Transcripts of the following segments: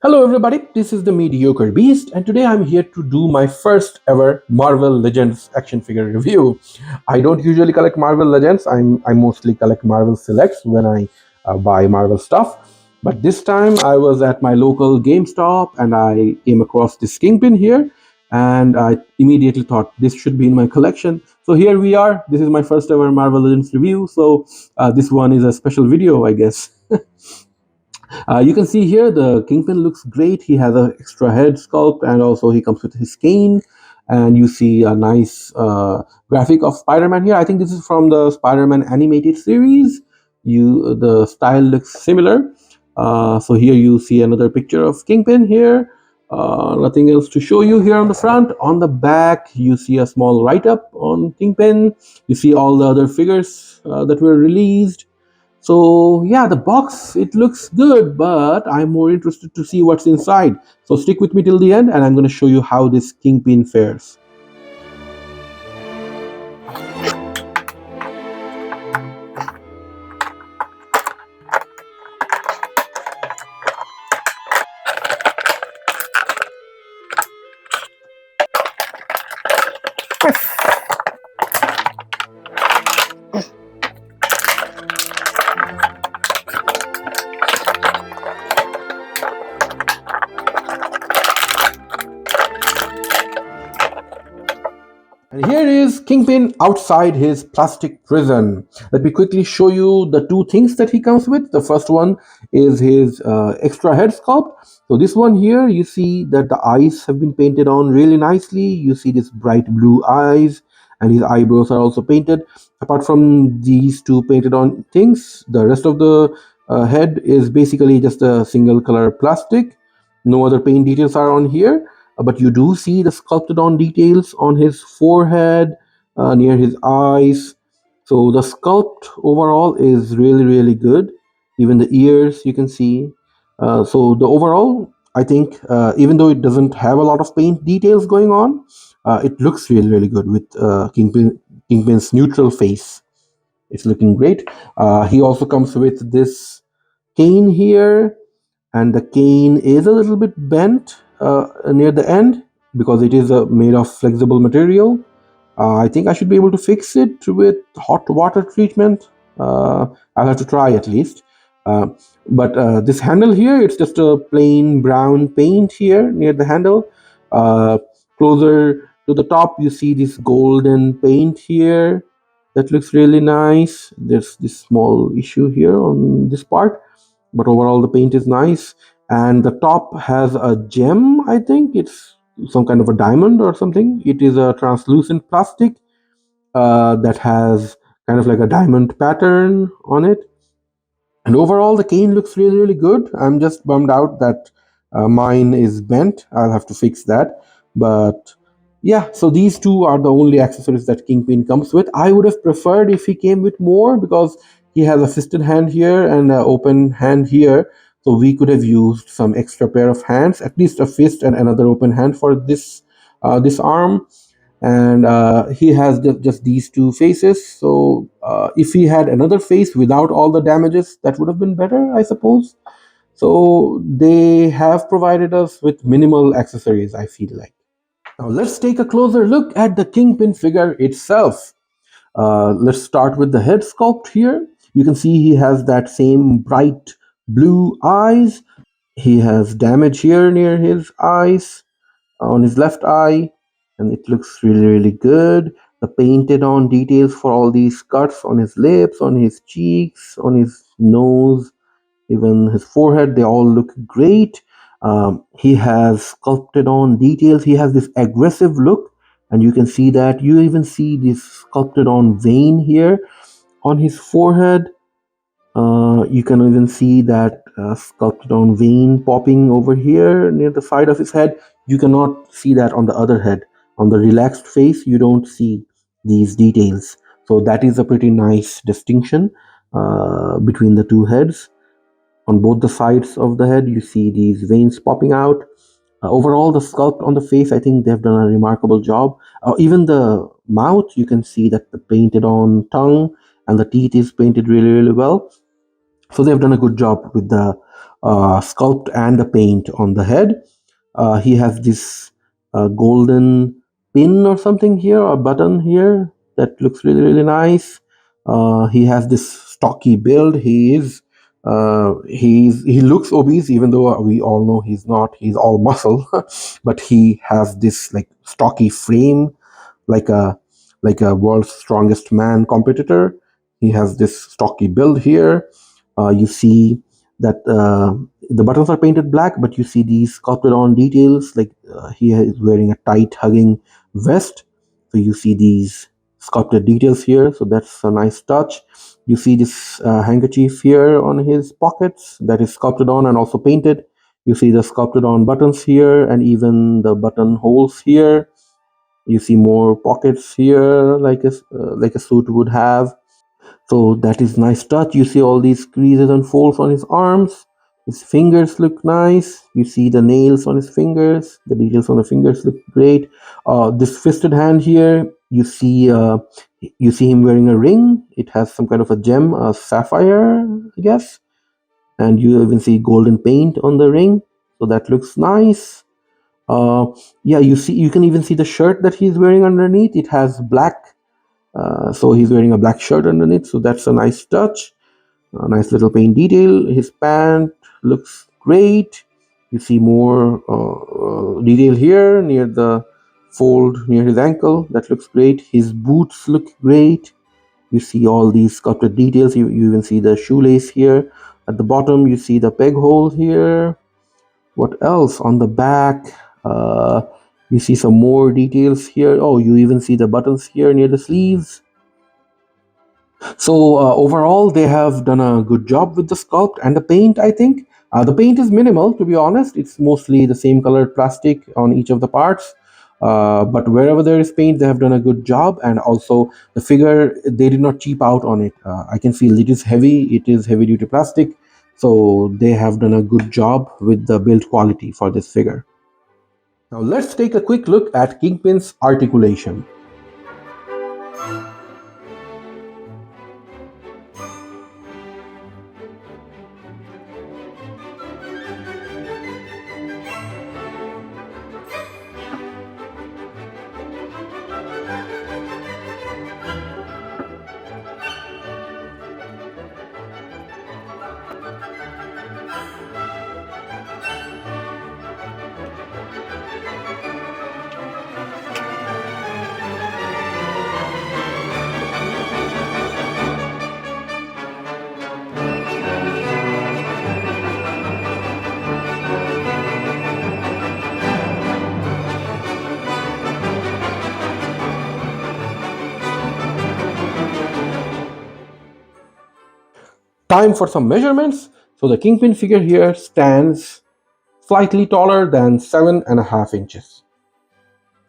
Hello everybody, this is the Mediocre Beast and today I'm here to do my first ever Marvel Legends action figure review. I don't usually collect Marvel Legends, I mostly collect Marvel Selects when I buy Marvel stuff. But this time I was at my local GameStop and I came across this Kingpin here and I immediately thought this should be in my collection. So here we are, this is my first ever Marvel Legends review, so this one is a special video I guess. You can see here the Kingpin looks great. He has an extra head sculpt and also he comes with his cane. And you see a nice graphic of Spider-Man here. I think this is from the Spider-Man animated series. The style looks similar. So here you see another picture of Kingpin here. Nothing else to show you here on the front. On the back, you see a small write-up on Kingpin. You see all the other figures that were released. So yeah, the box, it looks good, but I'm more interested to see what's inside. So stick with me till the end and I'm going to show you how this Kingpin fares. And here is Kingpin outside his plastic prison. Let me quickly show you the two things that he comes with. The first one is his extra head sculpt. So this one here, you see that the eyes have been painted on really nicely. You see these bright blue eyes and his eyebrows are also painted. Apart from these two painted on things, the rest of the head is basically just a single color plastic. No other paint details are on here. But you do see the sculpted on details on his forehead, near his eyes. So the sculpt overall is really good. Even the ears you can see. So the overall, I think, even though it doesn't have a lot of paint details going on, it looks really good with Kingpin's neutral face. It's looking great. He also comes with this cane here, and the cane is a little bit bent near the end because it is made of flexible material. I think I should be able to fix it with hot water treatment. I'll have to try at least. Uh, but this handle here, it's just a plain brown paint here near the handle. Uh, Closer to the top, you see this golden paint here. That looks really nice. There's this small issue here on this part, but overall the paint is nice. And the top has a gem. I think it's some kind of a diamond or something. It is a translucent plastic that has kind of like a diamond pattern on it. And overall the cane looks really good. I'm just bummed out that mine is bent. I'll have to fix that. But yeah, so these two are the only accessories that Kingpin comes with. I would have preferred if he came with more because he has a fisted hand here and an open hand here. So we could have used some extra pair of hands, at least a fist and another open hand for this arm. And he has just these two faces. So if he had another face without all the damages, that would have been better, I suppose. So they have provided us with minimal accessories, I feel like. Now let's take a closer look at the Kingpin figure itself. Let's start with the head sculpt here. You can see he has that same bright blue eyes. He has damage here near his eyes, on his left eye, and it looks really good. The painted on details for all these cuts on his lips, on his cheeks, on his nose, even his forehead, they all look great. He has sculpted on details. He has this aggressive look, and you can see that. You even see this sculpted on vein here on his forehead. You can even see that sculpted on vein popping over here near the side of his head. You cannot see that on the other head. On the relaxed face, you don't see these details. So that is a pretty nice distinction between the two heads. On both the sides of the head, you see these veins popping out. Overall, the sculpt on the face, I think they've done a remarkable job. Even the mouth, you can see that the painted on tongue and the teeth is painted really well. So they've done a good job with the sculpt and the paint on the head. He has this golden pin or something here, or button here, that looks really, really nice. He has this stocky build. He looks obese, even though we all know he's not. He's all muscle, but he has this like stocky frame, like a world's strongest man competitor. He has this stocky build here. You see that the buttons are painted black, but you see these sculpted on details, like he is wearing a tight hugging vest. So you see these sculpted details here. So that's a nice touch. You see this handkerchief here on his pockets that is sculpted on and also painted. You see the sculpted on buttons here and even the button holes here. You see more pockets here, like a suit would have. So that is nice touch. You see all these creases and folds on his arms. His fingers look nice. You see the nails on his fingers. The details on the fingers look great. This fisted hand here, you see him wearing a ring. It has some kind of a gem, a sapphire, I guess. And you even see golden paint on the ring. So that looks nice. Yeah, you can even see the shirt that he's wearing underneath. It has black, so he's wearing a black shirt underneath, so that's a nice touch. A nice little paint detail. His pant looks great. You see more detail here near the fold near his ankle. That looks great. His boots look great. You see all these sculpted details. You even see the shoelace here. At the bottom, you see the peg hole here. What else? On the back, you see some more details here. Oh, you even see the buttons here near the sleeves. So overall, they have done a good job with the sculpt and the paint, I think. The paint is minimal, to be honest. It's mostly the same colored plastic on each of the parts. But wherever there is paint, they have done a good job. And also the figure, they did not cheap out on it. I can feel it is heavy. It is heavy duty plastic. So they have done a good job with the build quality for this figure. Now let's take a quick look at Kingpin's articulation. Time for some measurements. So the Kingpin figure here stands slightly taller than 7.5 inches.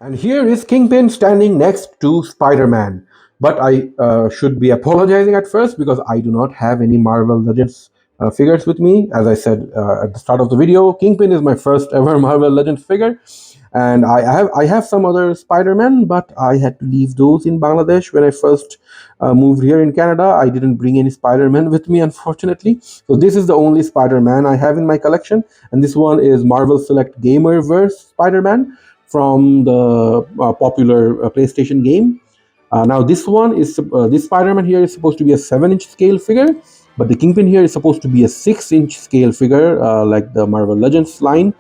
And here is Kingpin standing next to Spider-Man. But I should be apologizing at first because I do not have any Marvel Legends figures with me. As I said at the start of the video, Kingpin is my first ever Marvel Legends figure. And I have some other Spider-Man, but I had to leave those in Bangladesh when I first moved here in Canada. I didn't bring any Spider-Man with me, unfortunately. So this is the only Spider-Man I have in my collection. And this one is Marvel Select Gamerverse Spider-Man from the popular PlayStation game. Now this one is this Spider-Man here is supposed to be a 7-inch scale figure, but the Kingpin here is supposed to be a 6-inch scale figure, like the Marvel Legends line.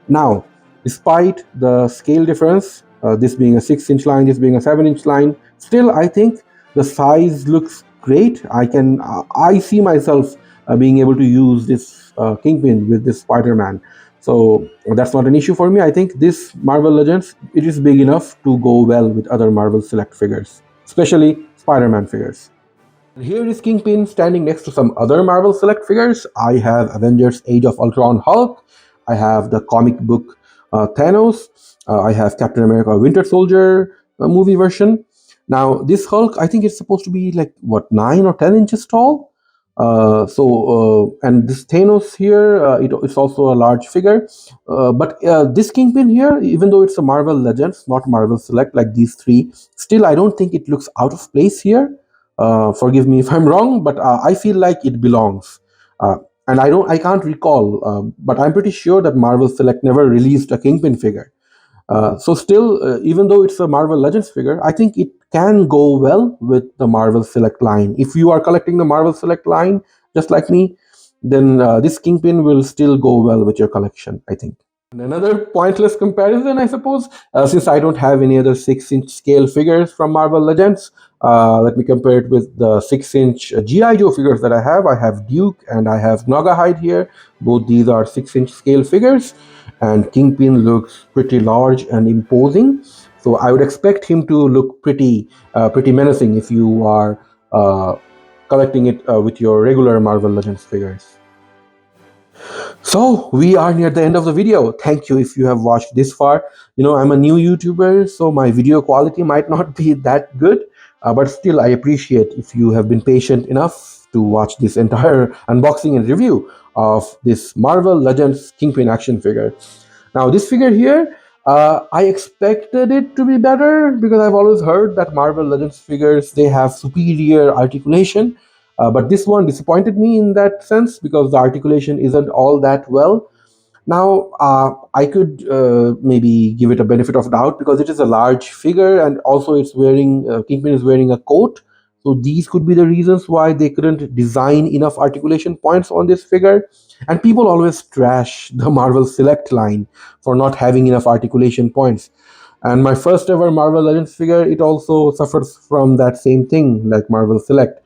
Now, despite the scale difference, this being a 6-inch line, this being a 7-inch line, still I think the size looks great. I see myself being able to use this Kingpin with this Spider-Man. So that's not an issue for me. I think this Marvel Legends, it is big enough to go well with other Marvel Select figures, especially Spider-Man figures. And here is Kingpin standing next to some other Marvel Select figures. I have Avengers Age of Ultron Hulk. I have the comic book Thanos. I have Captain America Winter Soldier movie version. Now this Hulk, I think it's supposed to be like, what, 9 or 10 inches tall? And this Thanos here, it's also a large figure. But this Kingpin here, even though it's a Marvel Legends, not Marvel Select like these three, still I don't think it looks out of place here. Forgive me if I'm wrong, but I feel like it belongs. and I can't recall, but I'm pretty sure that Marvel Select never released a Kingpin figure. So still, even though it's a Marvel Legends figure, I think it can go well with the Marvel Select line. If you are collecting the Marvel Select line, just like me, then this Kingpin will still go well with your collection, I think. And another pointless comparison, I suppose, since I don't have any other 6-inch scale figures from Marvel Legends, let me compare it with the 6-inch G.I. Joe figures that I have. I have Duke and I have Nogahide here. Both these are 6-inch scale figures, and Kingpin looks pretty large and imposing. So I would expect him to look pretty menacing if you are collecting it with your regular Marvel Legends figures. So we are near the end of the video. Thank you if you have watched this far. I'm a new YouTuber, so my video quality might not be that good, but still I appreciate if you have been patient enough to watch this entire unboxing and review of this Marvel Legends Kingpin action figure. Now this figure here, I expected it to be better because I've always heard that Marvel Legends figures, they have superior articulation. But this one disappointed me in that sense because the articulation isn't all that well. Now, I could maybe give it a benefit of doubt because it is a large figure, and also Kingpin is wearing a coat. So these could be the reasons why they couldn't design enough articulation points on this figure. And people always trash the Marvel Select line for not having enough articulation points. And my first ever Marvel Legends figure, it also suffers from that same thing like Marvel Select.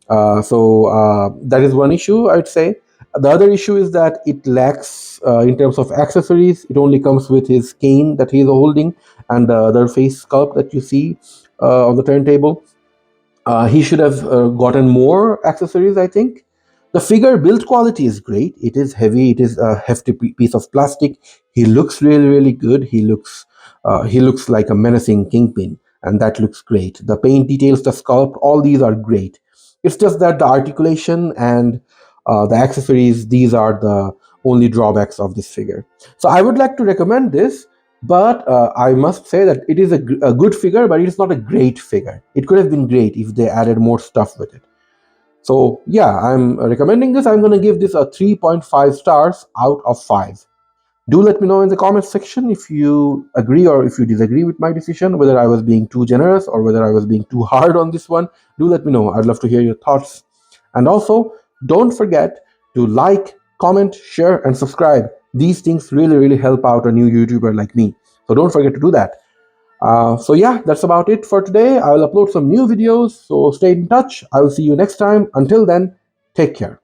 So that is one issue, I'd say. The other issue is that it lacks in terms of accessories. It only comes with his cane that he is holding and the other face sculpt that you see on the turntable. He should have gotten more accessories, I think. The figure build quality is great. It is heavy. It is a hefty piece of plastic. He looks really, really good. He looks like a menacing Kingpin, and that looks great. The paint details, the sculpt, all these are great. It's just that the articulation and the accessories, these are the only drawbacks of this figure. So I would like to recommend this, but I must say that it is a good figure, but it is not a great figure. It could have been great if they added more stuff with it. So yeah, I'm recommending this. I'm going to give this a 3.5 stars out of 5. Do let me know in the comments section if you agree or if you disagree with my decision, whether I was being too generous or whether I was being too hard on this one. Do let me know. I'd love to hear your thoughts. And also, don't forget to like, comment, share, and subscribe. These things really, really help out a new YouTuber like me. So don't forget to do that. So yeah, that's about it for today. I will upload some new videos, so stay in touch. I will see you next time. Until then, take care.